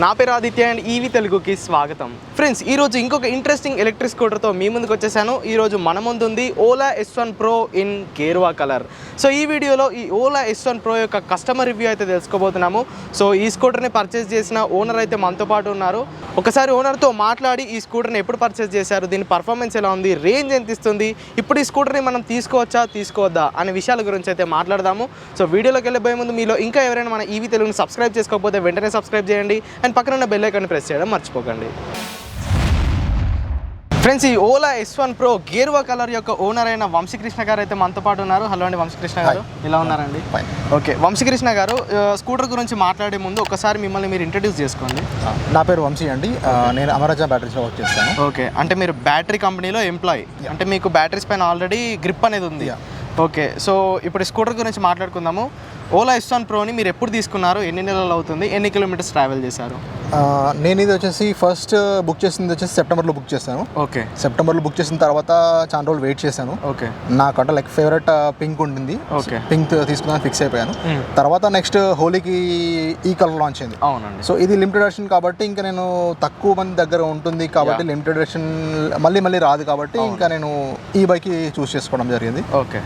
నా పేరు Aditya and EV తెలుగుకి స్వాగతం. ఫ్రెండ్స్, ఈరోజు ఇంకొక ఇంట్రెస్టింగ్ ఎలక్ట్రిక్ స్కూటర్తో మీ ముందుకు వచ్చేసాను. ఈరోజు మన ముందు ఉంది Ola S1 Pro in Gerua colour. So ఈ వీడియోలో ఈ ఓలా S1 Pro యొక్క కస్టమర్ రివ్యూ అయితే తెలుసుకోబోతున్నాము. సో ఈ స్కూటర్ని పర్చేస్ చేసిన ఓనర్ అయితే మనతో పాటు ఉన్నారు. ఒకసారి ఓనర్తో మాట్లాడి ఈ స్కూటర్ని ఎప్పుడు పర్చేస్ చేశారు, దీని పర్ఫార్మెన్స్ ఎలా ఉంది, రేంజ్ ఎంత ఇస్తుంది, ఇప్పుడు ఈ స్కూటర్ని మనం తీసుకోవచ్చా తీసుకోవద్దా అనే విషయాల గురించి అయితే మాట్లాడదాము. సో వీడియోలోకి వెళ్ళిపోయే ముందు మీలో ఇంకా ఎవరైనా మన ఈవీ తెలుగుని సబ్స్క్రైబ్ చేసుకోకపోతే వెంటనే సబ్స్క్రైబ్ చేయండి అండ్ పక్కన ఉన్న బెల్ ఐకాన్ ప్రెస్ చేయడం మర్చిపోకండి. ఫ్రెండ్స్, ఈ Ola S1 Pro Gerua colour యొక్క ఓనర్ అయిన వంశీకృష్ణ గారు అయితే మనతో పాటు ఉన్నారు. హలో అండి వంశీకృష్ణ గారు, ఎలా ఉన్నారండి? ఓకే, వంశీకృష్ణ గారు, స్కూటర్ గురించి మాట్లాడే ముందు ఒకసారి మిమ్మల్ని మీరు ఇంట్రడ్యూస్ చేసుకోండి. నా పేరు వంశీ అండి. నేను అమరాజా బ్యాటరీస్లో వర్క్ చేస్తాను. ఓకే, అంటే మీరు బ్యాటరీ కంపెనీలో ఎంప్లాయీ, అంటే మీకు బ్యాటరీస్ పైన ఆల్రెడీ గ్రిప్ అనేది ఉంది. ఓకే, సో ఇప్పుడు స్కూటర్ గురించి మాట్లాడుకుందాము. ఓలా S1 Proని మీరు ఎప్పుడు తీసుకున్నారు, ఎన్ని నెలలు అవుతుంది, ఎన్ని కిలోమీటర్స్ ట్రావెల్ చేశారు? నేను ఇది వచ్చేసి ఫస్ట్ బుక్ చేసింది వచ్చేసి సెప్టెంబర్లో బుక్ చేశాను. ఓకే, సెప్టెంబర్లో బుక్ చేసిన తర్వాత చాలా రోజులు వెయిట్ చేశాను. ఓకే, నాకంటే లైక్ ఫేవరెట్ పింక్ ఉండింది. ఓకే, పింక్ తీసుకుందాం ఫిక్స్ అయిపోయాను. తర్వాత నెక్స్ట్ హోలీకి ఈ కలర్ లాంచ్ అయింది. అవునండి. సో ఇది లిమిటెడ్ ఎడిషన్ కాబట్టి ఇంకా నేను తక్కువ మంది దగ్గర ఉంటుంది కాబట్టి లిమిటెడ్ ఎడిషన్ మళ్ళీ రాదు కాబట్టి ఇంకా నేను ఈ బైక్ చూస్ చేసుకోవడం జరిగింది. ఓకే,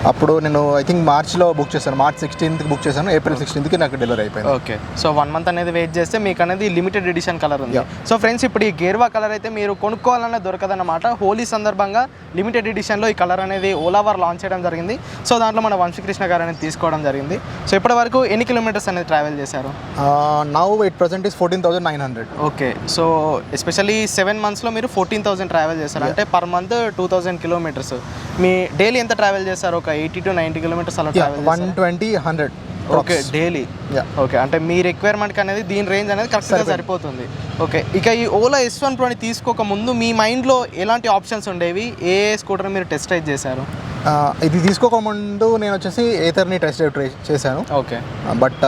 అప్పుడు నేను ఐ థింక్ మార్చ్లో బుక్ చేశాను. మార్చ్ 16th బుక్ చేశాను, ఏప్రిల్ 16th నాకు డెలివరీ అయిపోయింది. ఓకే, సో 1 month అనేది వెయిట్ చేస్తే మీకు అనేది లిమిటెడ్ ఎడిషన్ కలర్ ఉంది. సో ఫ్రెండ్స్, ఇప్పుడు ఈ గేరువా కలర్ అయితే మీరు కొనుక్కోవాలన్నా దొరకదన్నమాట. హోలీ సందర్భంగా లిమిటెడ్ ఎడిషన్లో ఈ కలర్ అనేది ఓలా వారు లాంచ్ చేయడం జరిగింది. సో దాంట్లో మన వంశీకృష్ణ గారు అనేది తీసుకోవడం జరిగింది. సో ఇప్పటి వరకు ఎన్ని కిలోమీటర్స్ అనేది ట్రావెల్ చేశారు? Now it present is 14,900. Okay, so especially 7 monthsలో మీరు 14,000 ట్రావెల్ చేశారు. అంటే పర్ మంత్ 2,000 కిలోమీటర్స్. మీ డైలీ ఎంత ట్రావెల్ చేస్తారు? ఒక 80 to 90 కిలోమీటర్స్ అలా ట్రావెల్ 120-100. Okay, daily. ఓకే, అంటే మీ రిక్వైర్మెంట్కి అనేది దీని రేంజ్ అనేది కరెక్ట్గా సరిపోతుంది. ఓకే, ఇక ఈ ఓలా S1 Proని తీసుకోక ముందు మీ మైండ్లో ఎలాంటి ఆప్షన్స్ ఉండేవి? ఏ స్కూటర్ మీరు టెస్ట్ డ్రైవ్ చేశారు? ఇది తీసుకోక ముందు నేను వచ్చేసి ఏథర్ని టెస్ట్ డ్రైవ్ చేశాను. ఓకే, బట్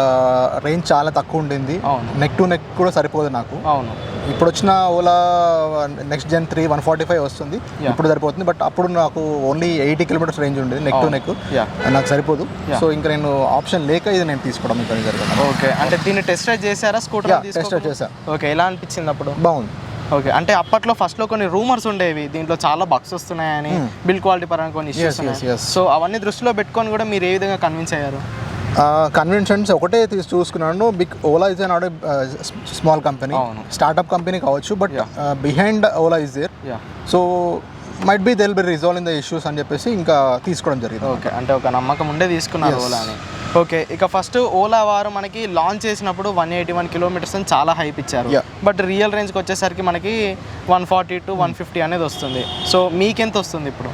రేంజ్ చాలా తక్కువ ఉండింది. నెక్ టు నెక్ కూడా సరిపోదు నాకు. అవును, ఇప్పుడు వచ్చిన ఓలా నెక్స్ట్ జెన్ 3 145 వస్తుంది, ఇప్పుడు సరిపోతుంది. బట్ అప్పుడు నాకు ఓన్లీ 80 కిలోమీటర్స్ రేంజ్ ఉండేది నెక్ టు నెక్, నాకు సరిపోదు. సో ఇంకా నేను ఆప్షన్ లేక ఇది నేను తీసుకోవడం ఇంకా జరిగింది. ఓకే, అంటే దీన్ని టెస్ట్ డ్రైవ్ చేశారా? స్కూటర్ టెస్ట్ డ్రైవ్ చేశాను. ఓకే, ఎలా అనిపించింది అప్పుడు? బాగుంది. ఓకే, అంటే అప్పట్లో ఫస్ట్లో కొన్ని రూమర్స్ ఉండేవి, దీంట్లో చాలా బగ్స్ వస్తున్నాయని, బిల్డ్ క్వాలిటీ పరంగా కొన్ని ఇష్యూస్ ఉన్నాయి. సో అవన్నీ దృష్టిలో పెట్టుకొని కూడా మీరు ఏ విధంగా కన్విన్స్ అయ్యారు? కన్వెన్షన్స్ ఒకటే చూసుకున్నాను. Big Ola is not small company, startup company కావచ్చు, but behind Ola is there. So might be they'll be resolve in the issues అని చెప్పేసి ఇంకా తీసుకోవడం జరిగింది. ఓకే, అంటే ఒక నమ్మకం ఉండే తీసుకున్నారు ఓలా అని. ఓకే, ఇక ఫస్ట్ ఓలా వారు మనకి లాంచ్ చేసినప్పుడు 181 కిలోమీటర్స్ అని చాలా హైప్ ఇచ్చారు. బట్ రియల్ రేంజ్కి వచ్చేసరికి మనకి 140 to 150 అనేది వస్తుంది. సో మీకెంత వస్తుంది ఇప్పుడు?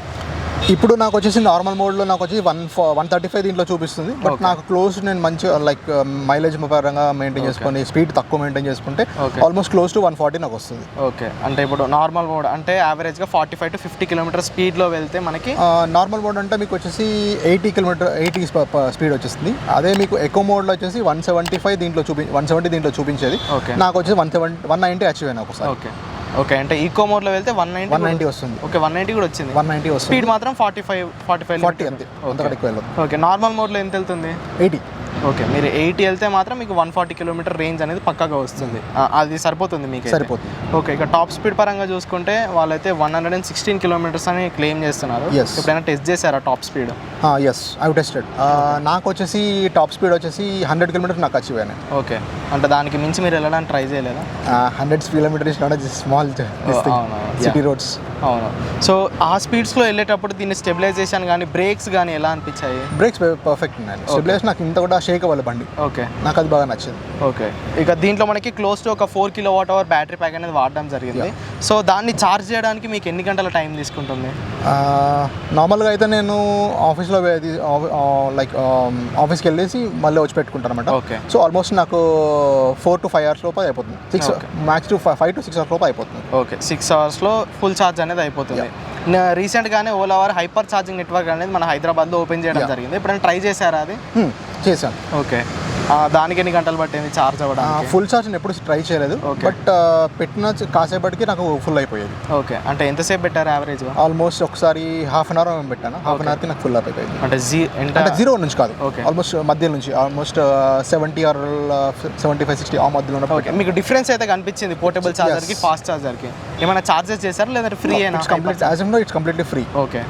ఇప్పుడు నాకు వచ్చేసి నార్మల్ మోడ్లో నాకు వచ్చి 135 దీంట్లో చూపిస్తుంది. బట్ నాకు క్లోజ్ నేను మంచిగా లైక్ మైలేజ్ పరంగా మెయింటైన్ చేసుకొని స్పీడ్ తక్కువ మెయింటైన్ చేసుకుంటే ఆల్మోస్ట్ క్లోజ్ టు 140 నాకు వస్తుంది. ఓకే, అంటే ఇప్పుడు నార్మల్ మోడ్ అంటే యావరేజ్గా 45 to 50 కిలోమీటర్ స్పీడ్లో వెళ్తే మనకి నార్మల్ మోడ్ అంటే మీకు వచ్చేసి 80 స్పీడ్ వచ్చేస్తుంది. అదే మీకు ఎకో మోడ్లో వచ్చేసి 170 దీంట్లో చూపించేది. నాకు వచ్చేసి 190 అచీవ్ అయినా ఒకసారి. ఓకే, ఓకే, అంటే ఈకో మోడ్లో వెళ్తే 190 వస్తుంది. ఓకే, 190 కూడా వచ్చింది. 190 వస్తుంది. స్పీడ్ మాత్రం 40 అంతే, అంతకంటే ఎక్కువ వెళ్ళదు. ఓకే, నార్మల్ మోడ్లో ఎంత వెళ్తుంది? 80. ఓకే, మీరు 80 వెళ్తే మాత్రం మీకు 140 కిలోమీటర్ రేంజ్ అనేది పక్కాగా వస్తుంది. అది సరిపోతుంది మీకు? సరిపోతుంది. ఓకే, ఇక టాప్ స్పీడ్ పరంగా చూసుకుంటే వాళ్ళైతే 116 కిలోమీటర్స్ అని క్లెయిమ్ చేస్తున్నారు. ఎప్పుడైనా టెస్ట్ చేశారా top speed? Yes, I tested. నాకు వచ్చేసి టాప్ స్పీడ్ వచ్చేసి 100 కిలోమీటర్స్ నాకు అచీవ్ అయినాయి. ఓకే, అంటే దానికి మించి మీరు వెళ్ళడానికి ట్రై చేయలేదా? 100 కిలోమీటర్స్ స్మాల్ సిటీ రోడ్స్. అవును, సో ఆ స్పీడ్స్లో వెళ్ళేటప్పుడు దీన్ని స్టెబిలైజేషన్ కానీ బ్రేక్స్ కానీ ఎలా అనిపించాయి? బ్రేక్స్ పర్ఫెక్ట్ ఉన్నాయి. స్టెబిలైజేషన్ నాకు ఇంత కూడా షేక్ అవ్వాలి బండి. ఓకే, నాకు అది బాగా నచ్చింది. ఓకే, ఇక దీంట్లో మనకి క్లోజ్ టు ఒక 4 kWh బ్యాటరీ ప్యాక్ అనేది వాడడం జరిగింది. సో దాన్ని ఛార్జ్ చేయడానికి మీకు ఎన్ని గంటల టైం తీసుకుంటుంది? నార్మల్గా అయితే నేను ఆఫీస్లో లైక్ ఆఫీస్కి వెళ్ళేసి మళ్ళీ వచ్చి పెట్టుకుంటాను అనమాట. ఓకే, సో ఆల్మోస్ట్ నాకు 4 to 5 hours లోపు అయిపోతుంది. 6 మ్యాక్స్ టు 5 to 6 hours లోపు అయిపోతుంది. ఓకే, 6 hours ఫుల్ ఛార్జ్ అనేది అయిపోతుంది. రీసెంట్గానే ఓలా వారు హైపర్ ఛార్జింగ్ నెట్వర్క్ అనేది మన హైదరాబాద్లో ఓపెన్ చేయడం జరిగింది. ఎప్పుడైనా ట్రై చేశారా అది? చేశాను. ఓకే, దానికి ఎన్ని గంటలు పట్టింది ఛార్జ్ అవ్వడానికి? ఫుల్ ఛార్జ్ నేను ఎప్పుడు ట్రై చేయలేదు, బట్ పెట్టిన కాసేపటికి నాకు ఫుల్ అయిపోయేది. ఓకే, అంటే ఎంతసేపు పెట్టారు యావరేజ్గా? ఆల్మోస్ట్ ఒకసారి హాఫ్ అన్ అవర్ పెట్టాను, హాఫ్ అన్ అవర్కి నాకు ఫుల్ అయిపోయింది. అంటే జీరో నుంచి కాదు, ఆల్మోస్ట్ మధ్య నుంచి, ఆల్మోస్ట్ 70 or 75-60 ఆ మధ్యలో ఉన్నప్పుడు. ఓకే, మీకు డిఫరెన్స్ అయితే కనిపించింది పోర్టబుల్ ఛార్జర్కి ఫాస్ట్ ఛార్జర్కి? ఏమైనా ఛార్జెస్ చేశారా లేదంటే ఫ్రీ అయినా? It's completely free. Okay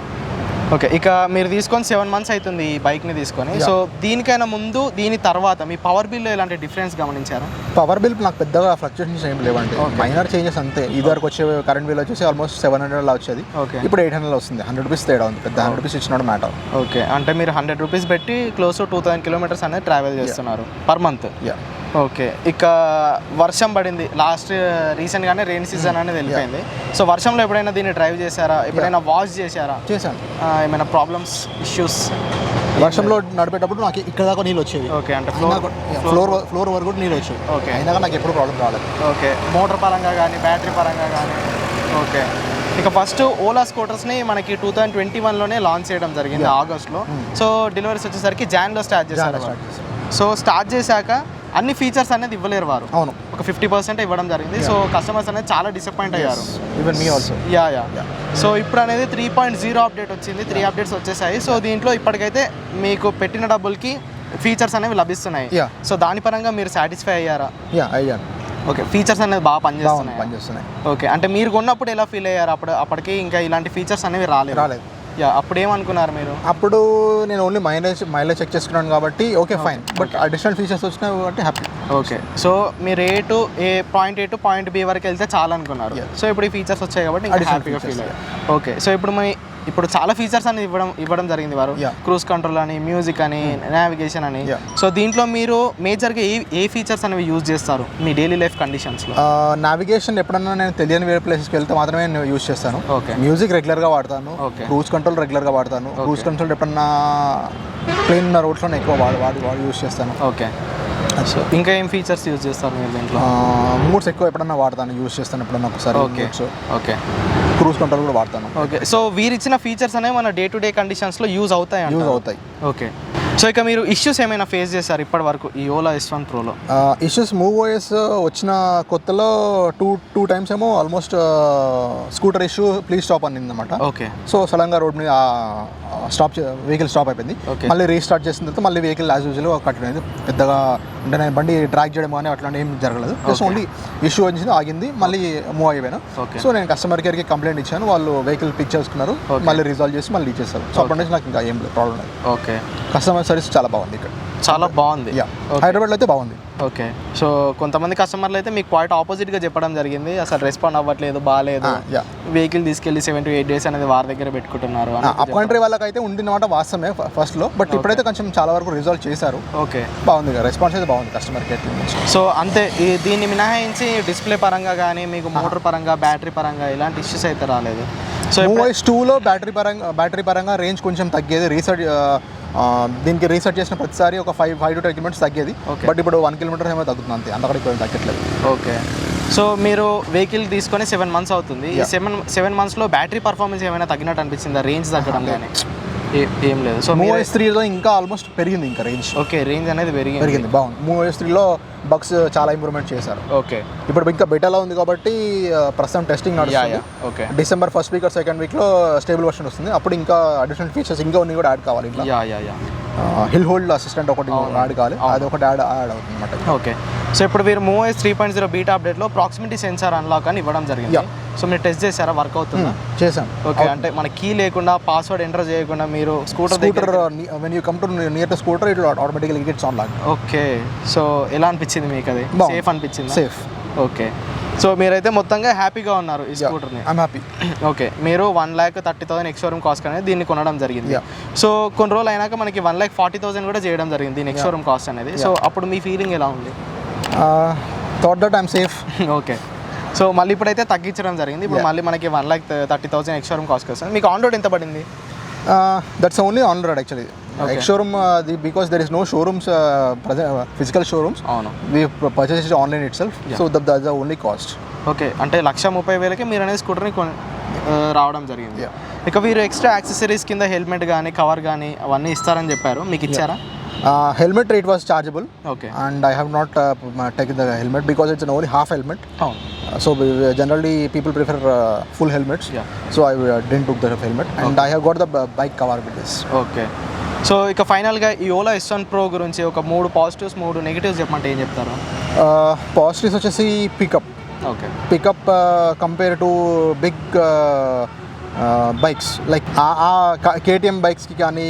okay, ఇక మీరు తీసుకొని 7 months అవుతుంది ఈ బైక్ని తీసుకొని. సో దీనికైనా ముందు దీని తర్వాత మీ పవర్ బిల్లో ఎలాంటి డిఫరెన్స్ గమనించారా? పవర్ బిల్ నాకు పెద్దగా ఫ్లక్చుయేషన్స్ ఏం లేవండి, మైనర్ చేంజెస్ అంతే. ఇదివరకు వచ్చే కరెంట్ బిల్ వచ్చేసి ఆల్మోస్ట్ 700 అలా వచ్చేది, ఇప్పుడు 800 వస్తుంది. 100 రూపీస్ తేడా ఉంది, పెద్ద 100 రూపీస్ ఇచ్చినట్టు మ్యాటర్. ఓకే, అంటే మీరు 100 రూపీస్ పెట్టి క్లోజ్ టు 2000 kilometers అనేది ట్రావెల్ చేస్తున్నారు పర్ మంత్. ఓకే, ఇక వర్షం పడింది రీసెంట్గానే రెయిన్ సీజన్ అనేది వెళ్ళిపోయింది. సో వర్షంలో ఎప్పుడైనా దీన్ని డ్రైవ్ చేశారా? ఎప్పుడైనా వాష్ చేశారా? చేశాను. ఏమైనా ప్రాబ్లమ్స్, ఇష్యూస్? వర్షంలో నడిపేటప్పుడు నాకు ఇక్కడ దాకా నీళ్ళు వచ్చేవి. ఓకే, అంటే ఫ్లోర్ వరకు కూడా నీళ్ళు వచ్చేవి. ఓకే, అయినా నాకు ఎప్పుడు ప్రాబ్లం రాలేదు. ఓకే, మోటార్ పరంగా కానీ బ్యాటరీ పరంగా కానీ? ఓకే, ఇక ఫస్ట్ ఓలా స్కూటర్స్ని మనకి 2021లోనే లాంచ్ చేయడం జరిగింది ఆగస్ట్లో. సో డెలివరీస్ వచ్చేసరికి జాన్లో స్టార్ట్ చేశారు. సో స్టార్ట్ చేశాక అన్ని ఫీచర్స్ అనేది ఇవ్వలేరు వారు. అవును, ఒక 50% ఇవ్వడం జరిగింది. సో కస్టమర్స్ అనేది చాలా డిసప్పాయింట్ అయ్యారు. Even me also. Yeah. So ఇప్పుడు అనేది 3.0 అప్డేట్ వచ్చింది, 3 అప్డేట్స్ వచ్చేసాయి. సో దీంట్లో ఇప్పటికైతే మీకు పెట్టిన డబ్బులకి ఫీచర్స్ అనేవి లభిస్తున్నాయి. సో దాని పరంగా మీరు సాటిస్ఫై అయ్యారా? అయ్యాను. ఓకే, ఫీచర్స్ అనేది బాగా పనిచేస్తున్నాయి. ఓకే, అంటే మీరు కొన్నప్పుడు ఎలా ఫీల్ అయ్యారు? అప్పటికి ఇంకా ఇలాంటి ఫీచర్స్ అనేవి రాలేదు. అప్పుడు ఏమనుకున్నారు మీరు? అప్పుడు నేను ఓన్లీ మైలేజ్ చెక్ చేసుకున్నాను కాబట్టి okay fine, but additional features వచ్చినాయి కాబట్టి హ్యాపీ. ఓకే, సో మీరు point A to point B వరకు వెళ్తే చాలా అనుకున్నారు. సో ఇప్పుడు ఈ ఫీచర్స్ వచ్చాయి కాబట్టి హ్యాపీగా ఫీల్ అయ్యారు. ఓకే, సో ఇప్పుడు చాలా ఫీచర్స్ అనేది ఇవ్వడం జరిగింది వారు. క్రూజ్ కంట్రోల్ అని, మ్యూజిక్ అని, నావిగేషన్ అని. సో దీంట్లో మీరు మేజర్గా ఏ ఫీచర్స్ అనేవి యూజ్ చేస్తారు మీ డైలీ లైఫ్ కండిషన్స్లో? నావిగేషన్ ఎప్పుడన్నా నేను తెలియని వేరే ప్లేసెస్కి వెళ్తే మాత్రమే నేను యూజ్ చేస్తాను. ఓకే, మ్యూజిక్ రెగ్యులర్గా వాడతాను. క్రూజ్ కంట్రోల్ రెగ్యులర్గా వాడతాను. క్రూజ్ కంట్రోల్ ఎప్పుడన్నా ప్లేన్ ఉన్న రోడ్స్లోనే ఎక్కువ వాడు యూజ్ చేస్తాను. ఓకే, సో ఇంకా ఏం ఫీచర్స్ యూజ్ చేస్తారు మీరు దీంట్లో? మూడ్స్ ఎక్కువ ఎప్పుడన్నా వాడతాను, యూజ్ చేస్తాను ఎప్పుడన్నా ఒకసారి. ఓకే, క్రూజ్ కంట్రోల్ కూడా వాడతాను. ఓకే, సో వీరు ఇచ్చిన ఫీచర్స్ అనేవి మన డే టు డే కండిషన్స్లో యూజ్ అవుతాయి. ఓకే, సో ఇక మీరు ఇష్యూస్ ఏమైనా ఫేస్ చేశారు ఇప్పటి వరకు ఈ ఓలా S1 Proలో? ఇష్యూస్ MoveOS వచ్చిన కొత్తలో టూ టైమ్స్ ఏమో almost scooter issue please stop అనిందన్నమాట. ఓకే, సో సడన్గా రోడ్ మీద వెహికల్ స్టాప్ అయిపోయింది. మళ్ళీ రీస్టార్ట్ చేసిన తర్వాత మళ్ళీ వెహికల్ యాజ్ యూజువల్గా కట్టినది. పెద్దగా అంటే నేను బండి ట్రాక్ చేయడం కానీ అట్లాంటి ఏం జరగలేదు. జస్ట్ ఓన్లీ ఇష్యూ వచ్చింది, ఆగింది, మళ్ళీ మూవ్ అయిపోయాను. సో నేను కస్టమర్ కేర్కి కంప్లైంట్ ఇచ్చాను, వాళ్ళు వెహికల్ పిక్ చేసుకున్నారు, మళ్ళీ రిజాల్వ్ చేసి మళ్ళీ ఇచ్చేస్తారు. సో అప్పటి నుంచి నాకు ఇంకా ఏం ప్రాబ్లం లేదు. ఓకే, కస్టమర్ సర్వీస్ చాలా బాగుంది ఇక్కడ. చాలా బాగుంది. హైదరాబాద్లో అయితే బాగుంది. ఓకే, సో కొంతమంది కస్టమర్లు అయితే మీకు క్వైట్ ఆపోజిట్గా చెప్పడం జరిగింది, అసలు రెస్పాండ్ అవ్వట్లేదు, బాగాలేదు, వెహికల్ తీసుకెళ్ళి 7 to 8 days అనేది వారి దగ్గర పెట్టుకుంటున్నారు. అప్ కంట్రీ వాళ్ళకైతే ఉండినమాట వాస్తవమే ఫస్ట్లో, బట్ ఇప్పుడైతే కొంచెం చాలా వరకు రిజాల్వ్ చేశారు. ఓకే, బాగుంది, రెస్పాన్స్ అయితే బాగుంది కస్టమర్ కేర్. సో అంతే, దీన్ని మినహాయించి డిస్ప్లే పరంగా కానీ మీకు మోటార్ పరంగా బ్యాటరీ పరంగా ఎలాంటి ఇష్యూస్ అయితే రాలేదు. సో MoveOS 2లో బ్యాటరీ పరంగా రేంజ్ కొంచెం తగ్గేది. దీనికి రీసెట్ చేసిన ప్రతిసారి ఒక 5 to 10 kilometers తగ్గేది, బట్ ఇప్పుడు 1 kilometer ఏమో తగ్గుతుంది అంతే, అంతకన్నా ఎక్కువ తగ్గట్లేదు. ఓకే, సో మీరు వెహికల్ తీసుకొని 7 months అవుతుంది. ఈ 7 monthsలో బ్యాటరీ పర్ఫార్మెన్స్ ఏమైనా తగ్గినట్టు అనిపించిందా? రేంజ్ తగ్గడం కానీ ఏం లేదు. సో MoveOS 3లో ఇంకా ఆల్మోస్ట్ పెరిగింది, ఇంకా రేంజ్. ఓకే, రేంజ్ అనేది పెరిగింది, బాగుంది. MoveOS 3లో బగ్స్ చాలా ఇంప్రూవ్మెంట్ చేశారు. ఓకే, ఇప్పుడు ఇంకా బెటాలో ఉంది కాబట్టి ప్రస్తుతం టెస్టింగ్ నడుస్తుంది. Okay, December 1st week or 2nd weekలో స్టేబుల్ వర్షన్ వస్తుంది. అప్పుడు ఇంకా అడిషనల్ ఫీచర్స్ ఇంకా ఉన్నాయి కూడా యాడ్ కావాలి. హిల్ హోల్డ్ అసిస్టెంట్ ఒకటి యాడ్ కావాలి, అది ఒకటి యాడ్ అవుతుంది అనమాట. ఓకే, సో ఇప్పుడు మీరు MoveOS 3.0 బీటా అప్డేట్లో ప్రాక్సిమిటీ సెన్సార్ అన్లాక్ అని ఇవ్వడం జరిగింది. సో మీరు టెస్ట్ చేశారా? వర్క్ అవుతుందా? చేశాను. ఓకే, అంటే మన కీ లేకుండా పాస్వర్డ్ ఎంటర్ చేయకుండా మీరు scooter when you come to near to scooter it automatically gets on lock. Okay, so ఎలా అనిపించింది మీకు? అది సేఫ్ అనిపించింది? సేఫ్. ఓకే, సో మీరైతే మొత్తంగా హ్యాపీగా ఉన్నారు ఈ స్కూటర్ని? I'm happy. ఓకే, మీరు 1,30,000 ఎక్స్ షోరూమ్ కాస్ట్ అనేది దీన్ని కొనడం జరిగింది. సో కొన్ని రోజులు అయినాక మనకి 1,40,000 కూడా చేయడం జరిగింది దీని ఎక్స్ షోరూమ్ కాస్ట్ అనేది. సో అప్పుడు మీ ఫీలింగ్ ఎలా ఉంది? Thought that I'm safe. Okay, so మళ్ళీ ఇప్పుడైతే తగ్గించడం జరిగింది. ఇప్పుడు మళ్ళీ మనకి 1,30,000 ఎక్స్ షోరూమ్ కాస్ట్ వస్తుంది. మీకు ఆన్ రోడ్ ఎంత పడింది? That's only on road actually. Ex showroom because there is no showrooms, physical showrooms. అవును, we purchase it online itself. So that the only cost. Okay, అంటే 1,30,000కి మీరు అనేది స్కూటర్ని రావడం జరిగింది. ఇక మీరు ఎక్స్ట్రా యాక్సెసరీస్ కింద హెల్మెట్ కానీ కవర్ కానీ అవన్నీ ఇస్తారని చెప్పారు, మీకు ఇచ్చారా? Helmet rate was chargeable. Okay. And I have not taken the helmet because it's only half helmet. Oh. So generally people prefer full helmets. Yeah. So I didn't took the helmet. And I have got the bike cover with this. Okay. So ఇక ఫైనల్గా ఈ Ola S1 Pro గురించి ఒక 3 positives 3 negatives చెప్పమంటే ఏం చెప్తారు? Positives వచ్చేసి pickup. Okay. Pickup compare to big bikes like KTM బైక్స్కి కానీ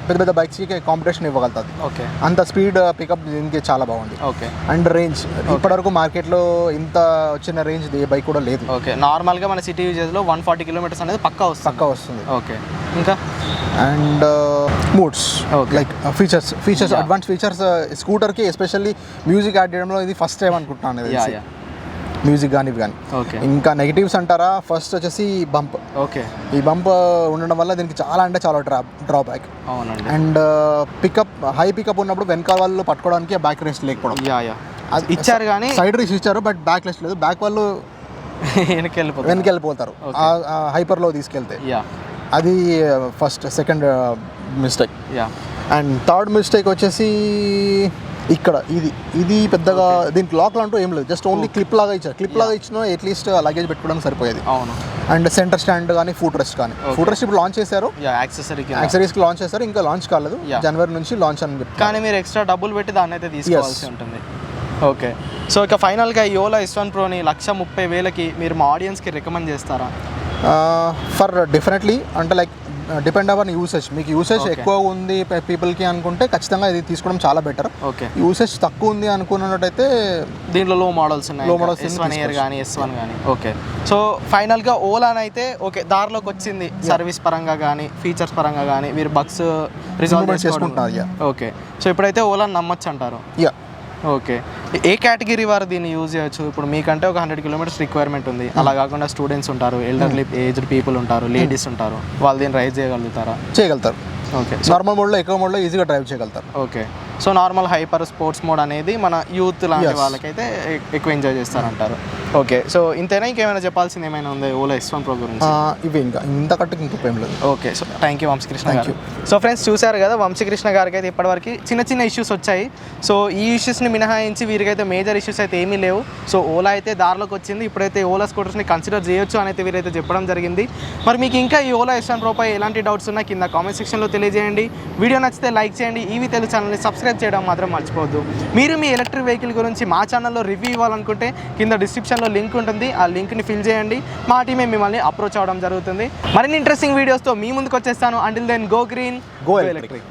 పెద్ద పెద్ద బైక్స్కి కాంపిటీషన్ ఇవ్వగలుగుతుంది. ఓకే. అంత స్పీడ్ పికప్ దీనికి చాలా బాగుంది. ఓకే. అండ్ రేంజ్ ఇప్పటివరకు మార్కెట్లో ఇంత వచ్చిన రేంజ్ ఏ బైక్ కూడా లేదు. ఓకే. నార్మల్గా మన సిటీ యూజెస్లో 140 కిలోమీటర్స్ అనేది పక్కా వస్తుంది. ఓకే. ఇంకా and modes like features advance features స్కూటర్కి ఎస్పెషల్లీ మ్యూజిక్ యాడ్ చేయడంలో ఇది ఫస్ట్ టైం అనుకుంటున్నాను. మ్యూజిక్ కానీ ఇవి కానీ. ఓకే. ఇంకా నెగిటివ్స్ అంటారా, ఫస్ట్ వచ్చేసి బంప్. ఓకే. ఈ బంప్ ఉండడం వల్ల దీనికి చాలా అంటే చాలా డ్రాబ్యాక్. అవునండి. అండ్ పికప్ హై పికప్ ఉన్నప్పుడు వెనకాల వాళ్ళు పట్టుకోవడానికి బ్యాక్ రెస్ట్ లేకపోవడం. ఇచ్చారు కానీ సైడ్ రెస్ట్ ఇచ్చారు బట్ బ్యాక్ రెస్ట్ లేదు. బ్యాక్ వాళ్ళు వెనకెళ్ళిపోతారు హైపర్లో తీసుకెళ్తే. అది first second mistake. And third mistake వచ్చేసి ఇక్కడ ఇది పెద్దగా దీనికి లాక్లు అంటూ ఏం లేదు, జస్ట్ ఓన్లీ క్లిప్ లాగా ఇచ్చారు. క్లిప్ లాగా ఇచ్చిన అట్లీస్ట్ లగేజ్ పెట్టుకోవడానికి సరిపోయేది. అవును. అండ్ సెంటర్ స్టాండ్ కానీ ఫుట్ రెస్ట్ కానీ. ఫుట్ రెస్ట్ ఇప్పుడు లాంచ్ చేశారు, యాక్సెసరీస్కి లాంచ్ చేశారు, ఇంకా లాంచ్ కాలేదు, జనవరి నుంచి లాంచ్ అని చెప్పి. కానీ మీరు ఎక్స్ట్రా డబ్బులు పెట్టి దాన్ని అయితే తీసుకోవాల్సి ఉంటుంది. ఓకే. సో ఇక ఫైనల్గా ఈ ఓలా S1 Proని 130,000కి మీరు మా ఆడియన్స్కి రికమెండ్ చేస్తారా? ఫర్ డెఫినెట్లీ అంటే లైక్ డిపెండ్ అవర్ యూసేజ్. మీకు యూసేజ్ ఎక్కువ ఉంది పీపుల్కి అనుకుంటే ఖచ్చితంగా ఇది తీసుకోవడం చాలా బెటర్. ఓకే. యూసేజ్ తక్కువ ఉంది అనుకున్నట్టయితే దీంట్లో లో మోడల్స్ ఉన్నాయి, S1 Air కానీ S1 కానీ. ఓకే. సో ఫైనల్గా ఓలాని అయితే ఓకే దారిలోకి వచ్చింది, సర్వీస్ పరంగా కానీ ఫీచర్స్ పరంగా కానీ మీరు బగ్స్ రిజాల్వ్ చేసుకుంటున్నారు. ఓకే. సో ఇప్పుడైతే ఓలాని నమ్మచ్చు అంటారు? ఓకే. ఏ కేటగిరీ వారు దీన్ని యూజ్ చేయొచ్చు? ఇప్పుడు మీకంటే ఒక 100 కిలోమీటర్స్ రిక్వైర్మెంట్ ఉంది, అలా కాకుండా స్టూడెంట్స్ ఉంటారు, ఎల్డర్లీ ఏజ్డ్ పీపుల్ ఉంటారు, లేడీస్ ఉంటారు, వాళ్ళు దీన్ని రైడ్ చేయగలుగుతారు? ఓకే. నార్మల్ మోడ్లో ఎక్కువ మోడ్లో ఈజీగా డ్రైవ్ చేయగలుగుతారు. Okay. So normal hyper sports mode అనేది మన యూత్ లాంటి వాళ్ళకైతే ఎక్కువ ఎంజాయ్ చేస్తారంటారు. ఓకే. సో ఇంతేనా, ఇంకేమైనా చెప్పాల్సింది ఏమైనా ఉంది ఓలా S1 Pro గురించి? ఇవి ఇంకా ఇంతకంటే ఇంకేం లేదు. Okay. So thank you Vamshikrishna గారు. సో ఫ్రెండ్స్ చూశారు కదా, వంశీకృష్ణ గారికి అయితే ఇప్పటివరకు చిన్న ఇష్యూస్ వచ్చాయి. సో ఈ ఇష్యూస్ని మినహాయించి వీరికైతే మేజర్ ఇష్యూస్ అయితే ఏమీ లేవు. సో ఓలా అయితే దారిలోకి వచ్చింది, ఇప్పుడైతే ఓలా స్కూటర్స్ని కన్సిడర్ చేయొచ్చు అని అయితే వీరైతే చెప్పడం జరిగింది. మరి మీకు ఇంకా ఈ ఓలా S1 Pro పై ఎలాంటి డౌట్స్ ఉన్నా కింద కామెంట్ సెక్షన్లో తెలియజేయండి. వీడియో నచ్చితే లైక్ చేయండి, ఈవీ తెలుగు ఛానల్ని సబ్స్క్రైబ్ చేయడం మాత్రం మర్చిపోవద్దు. మీరు మీ ఎలక్ట్రిక్ వెహికల్ గురించి మా ఛానల్లో రివ్యూ ఇవ్వాలనుకుంటే కింద డిస్క్రిప్షన్లో లింక్ ఉంటుంది, ఆ లింక్ని ఫిల్ చేయండి. మా టీమే మిమ్మల్ని అప్రోచ్ అవ్వడం జరుగుతుంది. మరిన్ని ఇంట్రెస్టింగ్ వీడియోస్తో మీ ముందుకు వచ్చేస్తాను. Until then go green, go electric.